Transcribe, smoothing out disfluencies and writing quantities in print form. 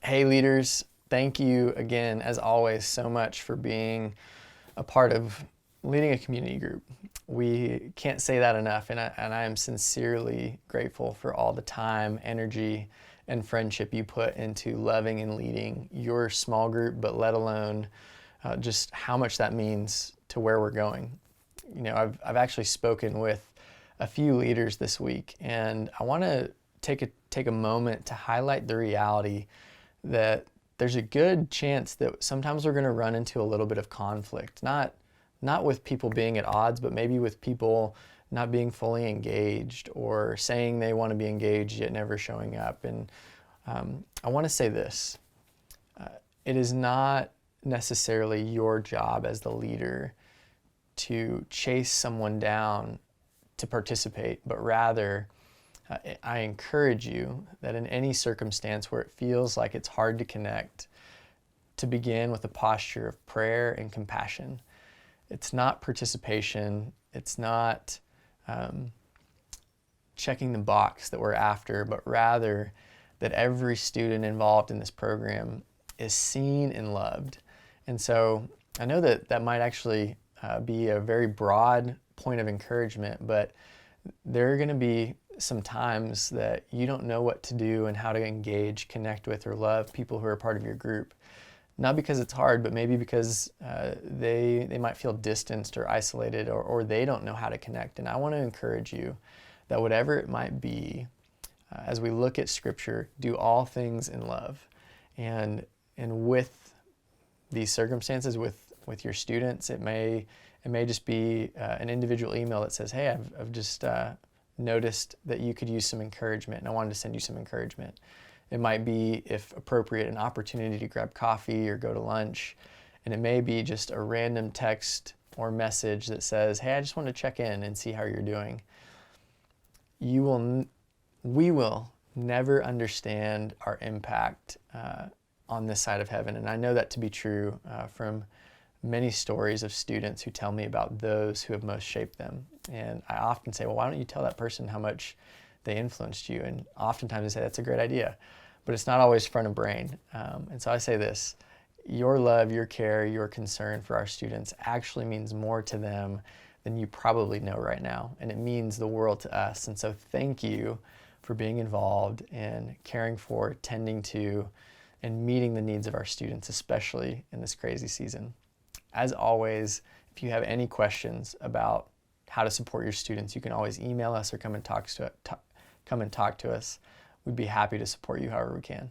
Hey, leaders, thank you again, as always, so much for being a part of leading a community group. We can't say that enough, and I am sincerely grateful for all the time, energy, and friendship you put into loving and leading your small group, but let alone just how much that means to where we're going. I've actually spoken with a few leaders this week, and I want to take a moment to highlight the reality that there's a good chance that sometimes we're going to run into a little bit of conflict, not with people being at odds, but maybe with people not being fully engaged or saying they want to be engaged yet never showing up. And I want to say this: it is not necessarily your job as the leader to chase someone down to participate, but rather I encourage you that in any circumstance where it feels like it's hard to connect, to begin with a posture of prayer and compassion. It's not participation, it's not checking the box that we're after, but rather that every student involved in this program is seen and loved. And so I know that that might actually be a very broad point of encouragement, but there are going to be some times that you don't know what to do and how to engage, connect with, or love people who are part of your group. Not because it's hard, but maybe because they might feel distanced or isolated, or they don't know how to connect. And I want to encourage you that whatever it might be, as we look at Scripture, do all things in love. And with these circumstances, with your students, it may just be an individual email that says, "Hey, I've just noticed that you could use some encouragement, and I wanted to send you some encouragement." It might be, if appropriate, an opportunity to grab coffee or go to lunch. And it may be just a random text or message that says, "Hey, I just want to check in and see how you're doing." We will never understand our impact on this side of heaven. And I know that to be true from many stories of students who tell me about those who have most shaped them. And I often say, well, why don't you tell that person how much they influenced you? And oftentimes they say, that's a great idea. But it's not always front of brain. And so I say this: your love, your care, your concern for our students actually means more to them than you probably know right now. And it means the world to us. And so thank you for being involved in caring for, tending to, and meeting the needs of our students, especially in this crazy season. As always, if you have any questions about how to support your students, you can always email us or come and talk to us. We'd be happy to support you however we can.